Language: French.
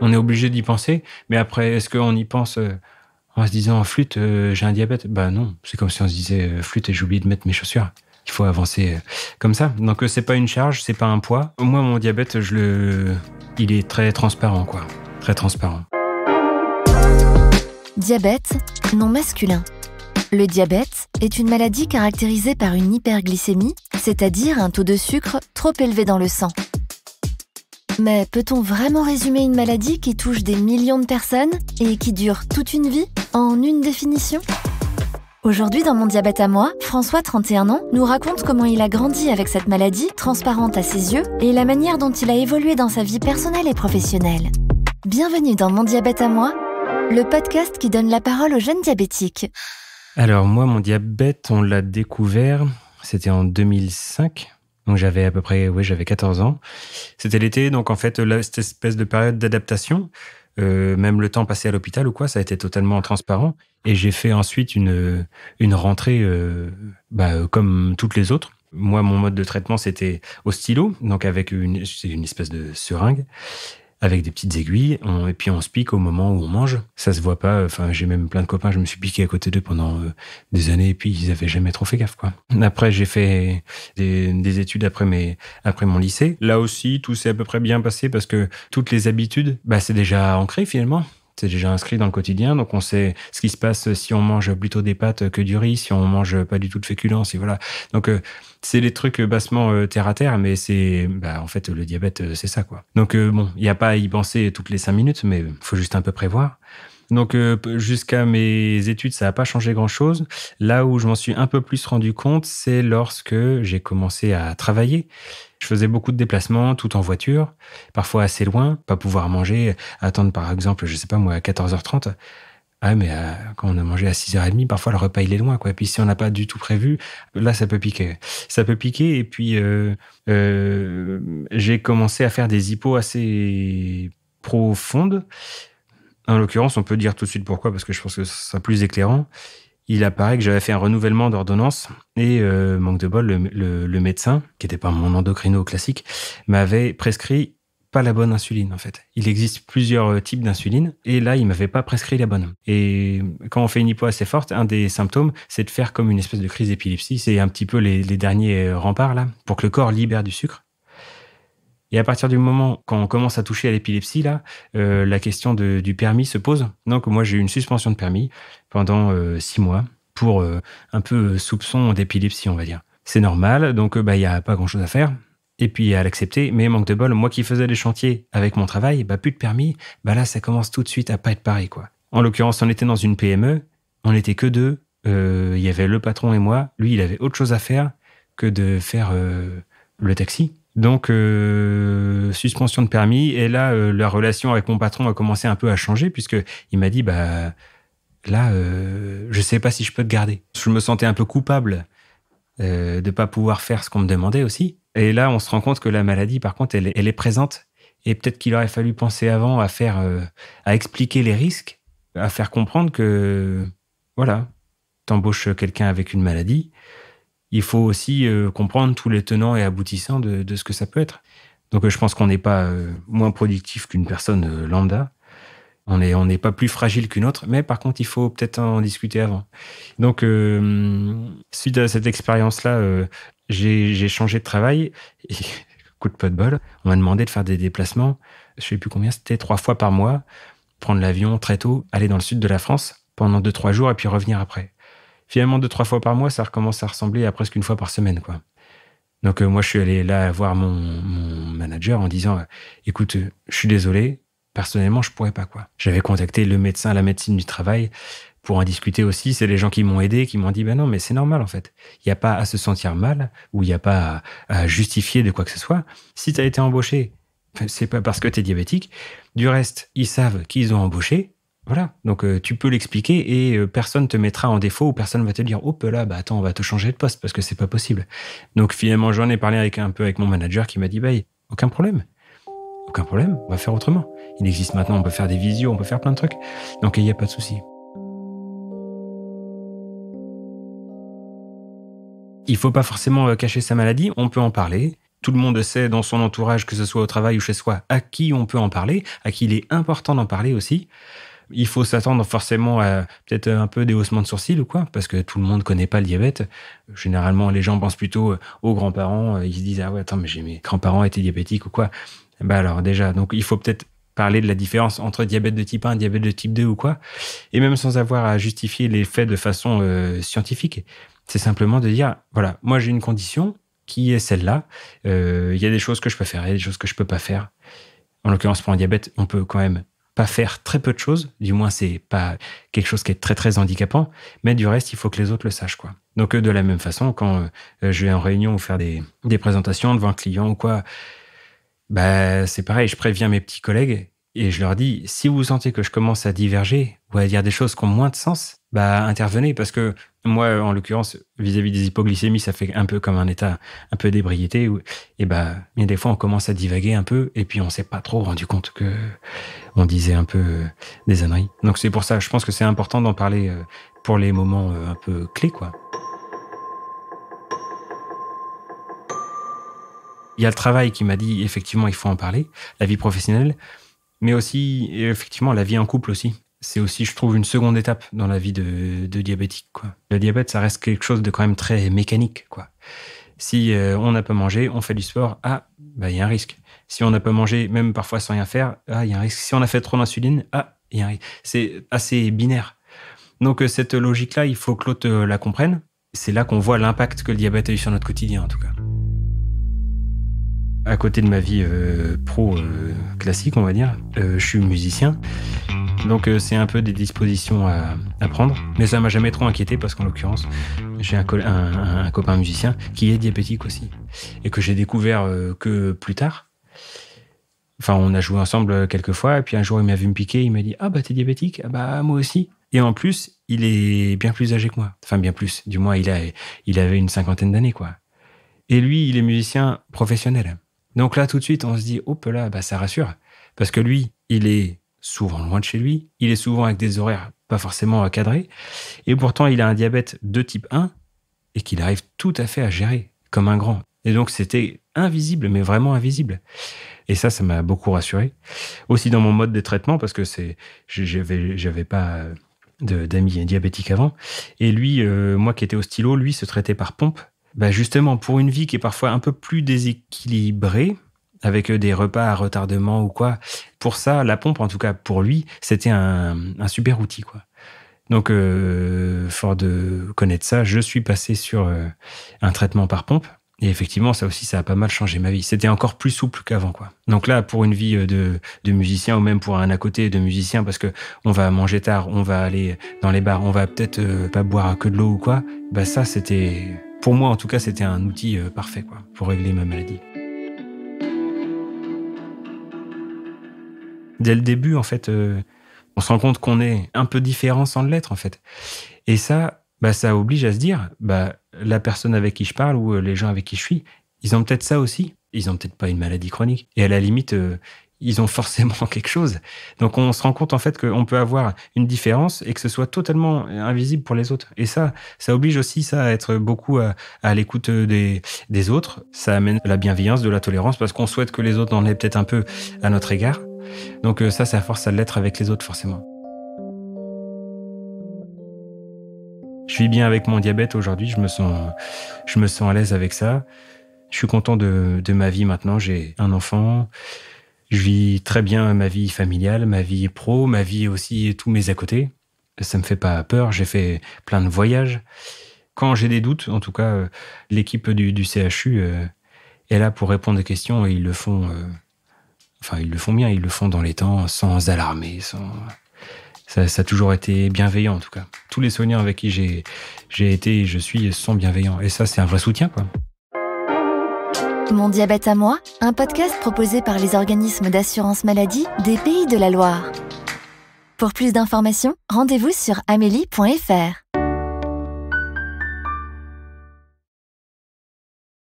On est obligé d'y penser, mais après, est-ce qu'on y pense en se disant flûte, j'ai un diabète? Bah non, c'est comme si on se disait flûte et j'ai oublié de mettre mes chaussures. Il faut avancer comme ça. Donc c'est pas une charge, c'est pas un poids. Moi, mon diabète, il est très transparent, quoi. Très transparent. Diabète, nom masculin. Le diabète est une maladie caractérisée par une hyperglycémie, c'est-à-dire un taux de sucre trop élevé dans le sang. Mais peut-on vraiment résumer une maladie qui touche des millions de personnes et qui dure toute une vie en une définition ? Aujourd'hui, dans Mon diabète à moi, François, 31 ans, nous raconte comment il a grandi avec cette maladie transparente à ses yeux et la manière dont il a évolué dans sa vie personnelle et professionnelle. Bienvenue dans Mon diabète à moi, le podcast qui donne la parole aux jeunes diabétiques. Alors moi, mon diabète, on l'a découvert, c'était en 2005. Donc j'avais 14 ans. C'était l'été, donc en fait, là, cette espèce de période d'adaptation, même le temps passé à l'hôpital ou quoi, ça a été totalement transparent. Et j'ai fait ensuite une rentrée comme toutes les autres. Moi, mon mode de traitement, c'était au stylo, donc c'est une espèce de seringue, avec des petites aiguilles, et puis on se pique au moment où on mange. Ça se voit pas. Enfin, j'ai même plein de copains, je me suis piqué à côté d'eux pendant des années, et puis ils avaient jamais trop fait gaffe, quoi. Après, j'ai fait des études après mon lycée. Là aussi, tout s'est à peu près bien passé parce que toutes les habitudes, c'est déjà ancré finalement. C'est déjà inscrit dans le quotidien, donc on sait ce qui se passe si on mange plutôt des pâtes que du riz, si on mange pas du tout de féculents, si voilà. Donc c'est des trucs bassement terre à terre, mais c'est en fait le diabète c'est ça, quoi. Donc il y a pas à y penser toutes les 5 minutes, mais faut juste un peu prévoir. Donc jusqu'à mes études, ça n'a pas changé grand-chose. Là où je m'en suis un peu plus rendu compte, c'est lorsque j'ai commencé à travailler. Je faisais beaucoup de déplacements, tout en voiture, parfois assez loin, pas pouvoir manger, attendre par exemple, je sais pas moi, à 14h30. Ah mais quand on a mangé à 6h30, parfois le repas il est loin, quoi. Et puis si on n'a pas du tout prévu, là ça peut piquer. Ça peut piquer et puis j'ai commencé à faire des hypos assez profondes. En l'occurrence, on peut dire tout de suite pourquoi, parce que je pense que ce sera plus éclairant. Il apparaît que j'avais fait un renouvellement d'ordonnance et, manque de bol, le médecin, qui n'était pas mon endocrino classique, m'avait prescrit pas la bonne insuline, en fait. Il existe plusieurs types d'insuline et là, il m'avait pas prescrit la bonne. Et quand on fait une hypo assez forte, un des symptômes, c'est de faire comme une espèce de crise d'épilepsie. C'est un petit peu les derniers remparts, là, pour que le corps libère du sucre. Et à partir du moment quand on commence à toucher à l'épilepsie, là, la question du permis se pose. Donc moi, j'ai eu une suspension de permis pendant 6 mois pour un peu soupçon d'épilepsie, on va dire. C'est normal, donc il y a pas grand-chose à faire. Et puis à l'accepter, mais manque de bol, moi qui faisais des chantiers avec mon travail, plus de permis, là ça commence tout de suite à pas être pareil, quoi. En l'occurrence, on était dans une PME, on n'était que deux, il y avait le patron et moi. Lui, il avait autre chose à faire que de faire le taxi. Donc, suspension de permis. Et là, la relation avec mon patron a commencé un peu à changer puisqu'il m'a dit, là, je sais pas si je peux te garder. Je me sentais un peu coupable de pas pouvoir faire ce qu'on me demandait aussi. Et là, on se rend compte que la maladie, par contre, elle est présente. Et peut-être qu'il aurait fallu penser avant à expliquer les risques, à faire comprendre que, voilà, t'embauches quelqu'un avec une maladie. Il faut aussi comprendre tous les tenants et aboutissants de ce que ça peut être. Donc je pense qu'on n'est pas moins productif qu'une personne lambda. On n'est pas plus fragile qu'une autre, mais par contre, il faut peut-être en discuter avant. Donc, suite à cette expérience-là, j'ai changé de travail. Et, coup de pas de bol, on m'a demandé de faire des déplacements, je ne sais plus combien, c'était 3 fois par mois, prendre l'avion très tôt, aller dans le sud de la France pendant 2-3 jours et puis revenir après. Finalement, 2-3 fois par mois, ça recommence à ressembler à presque une fois par semaine, quoi. Donc, moi, je suis allé là voir mon manager en disant « Écoute, je suis désolé, personnellement, je pourrais pas, quoi. » J'avais contacté le médecin à la médecine du travail pour en discuter aussi. C'est les gens qui m'ont aidé, qui m'ont dit « non, mais c'est normal, en fait. Il n'y a pas à se sentir mal ou il n'y a pas à justifier de quoi que ce soit. Si tu as été embauché, c'est pas parce que tu es diabétique. Du reste, ils savent qu'ils ont embauché. Voilà, donc tu peux l'expliquer et personne te mettra en défaut ou personne va te dire « Oh, là, attends, on va te changer de poste parce que c'est pas possible. » Donc finalement, j'en ai parlé un peu avec mon manager qui m'a dit « aucun problème, on va faire autrement. Il existe maintenant, on peut faire des visios, on peut faire plein de trucs. Donc il n'y a pas de souci. » Il faut pas forcément cacher sa maladie, on peut en parler. tout le monde sait dans son entourage, que ce soit au travail ou chez soi, à qui on peut en parler, à qui il est important d'en parler aussi. Il faut s'attendre forcément à peut-être un peu des haussements de sourcils ou quoi, parce que tout le monde connaît pas le diabète. Généralement, les gens pensent plutôt aux grands-parents. Ils se disent, ah ouais, attends, mais mes grands-parents étaient diabétiques ou quoi. Bah alors déjà, donc il faut peut-être parler de la différence entre diabète de type 1 et diabète de type 2 ou quoi. Et même sans avoir à justifier les faits de façon scientifique. C'est simplement de dire, voilà, moi j'ai une condition qui est celle-là. Il y a des choses que je peux faire, il y a des choses que je peux pas faire. En l'occurrence, pour un diabète, on peut quand même pas faire très peu de choses. Du moins, c'est pas quelque chose qui est très, très handicapant. Mais du reste, il faut que les autres le sachent, quoi. Donc, de la même façon, quand je vais en réunion ou faire des présentations devant un client ou quoi, bah, c'est pareil, je préviens mes petits collègues et je leur dis, si vous sentez que je commence à diverger ou à dire des choses qui ont moins de sens, bah, intervenez, parce que moi, en l'occurrence, vis-à-vis des hypoglycémies, ça fait un peu comme un état un peu d'ébriété. Et bah, il y a des fois, on commence à divaguer un peu et puis on s'est pas trop rendu compte que on disait un peu des âneries. Donc c'est pour ça, je pense que c'est important d'en parler pour les moments un peu clés, quoi. Il y a le travail qui m'a dit, effectivement, il faut en parler, la vie professionnelle, mais aussi, effectivement, la vie en couple aussi. C'est aussi, je trouve, une seconde étape dans la vie de diabétique, quoi. Le diabète, ça reste quelque chose de quand même très mécanique, quoi. Si on n'a pas mangé, on fait du sport, bah, il y a un risque. Si on n'a pas mangé, même parfois sans rien faire, il y a un risque. Si on a fait trop d'insuline, il y a un risque. C'est assez binaire. Donc, cette logique-là, il faut que l'autre la comprenne. C'est là qu'on voit l'impact que le diabète a eu sur notre quotidien, en tout cas. À côté de ma vie pro classique, on va dire, je suis musicien. Donc c'est un peu des dispositions à prendre. Mais ça m'a jamais trop inquiété parce qu'en l'occurrence, j'ai un copain musicien qui est diabétique aussi. Et que j'ai découvert que plus tard. Enfin, on a joué ensemble quelques fois. Et puis un jour, il m'a vu me piquer. Il m'a dit, ah bah t'es diabétique? Ah bah moi aussi. Et en plus, il est bien plus âgé que moi. Enfin, bien plus. Du moins, il avait une 50aine d'années, quoi. Et lui, il est musicien professionnel. Donc là, tout de suite, on se dit, hop là, bah, ça rassure. Parce que lui, il est souvent loin de chez lui. Il est souvent avec des horaires pas forcément cadrés. Et pourtant, il a un diabète de type 1 et qu'il arrive tout à fait à gérer comme un grand. Et donc, c'était invisible, mais vraiment invisible. Et ça m'a beaucoup rassuré. Aussi dans mon mode de traitement, parce que j'avais pas d'amis diabétiques avant. Et lui, moi qui étais au stylo, lui se traitait par pompe. Bah justement, pour une vie qui est parfois un peu plus déséquilibrée, avec des repas à retardement ou quoi, pour ça, la pompe, en tout cas pour lui, c'était un super outil, quoi. Donc, fort de connaître ça, je suis passé sur un traitement par pompe. Et effectivement, ça aussi, ça a pas mal changé ma vie. C'était encore plus souple qu'avant, quoi. Donc là, pour une vie de musicien, ou même pour un à côté de musicien, parce que on va manger tard, on va aller dans les bars, on va peut-être pas boire que de l'eau ou quoi, bah ça, c'était... Pour moi, en tout cas, c'était un outil parfait, quoi, pour régler ma maladie. Dès le début, en fait, on se rend compte qu'on est un peu différent sans l'être, en fait. Et ça, bah, ça oblige à se dire, bah, la personne avec qui je parle ou les gens avec qui je suis, ils ont peut-être ça aussi. Ils ont peut-être pas une maladie chronique. Et à la limite, ils ont forcément quelque chose. Donc, on se rend compte, en fait, qu'on peut avoir une différence et que ce soit totalement invisible pour les autres. Et ça oblige aussi à être beaucoup à l'écoute des autres. Ça amène de la bienveillance, de la tolérance, parce qu'on souhaite que les autres en aient peut-être un peu à notre égard. Donc, ça force à l'être avec les autres, forcément. Je vis bien avec mon diabète aujourd'hui. Je me sens à l'aise avec ça. Je suis content de ma vie maintenant. J'ai un enfant. Je vis très bien ma vie familiale, ma vie pro, ma vie aussi, tous mes à côté. Ça me fait pas peur, j'ai fait plein de voyages. Quand j'ai des doutes, en tout cas, l'équipe du CHU est là pour répondre aux questions et ils le font bien, ils le font dans les temps, sans alarmer, Ça a toujours été bienveillant, en tout cas. Tous les soignants avec qui j'ai été et je suis sont bienveillants. Et ça, c'est un vrai soutien, quoi. Mon diabète à moi, un podcast proposé par les organismes d'assurance maladie des Pays de la Loire. Pour plus d'informations, rendez-vous sur amélie.fr.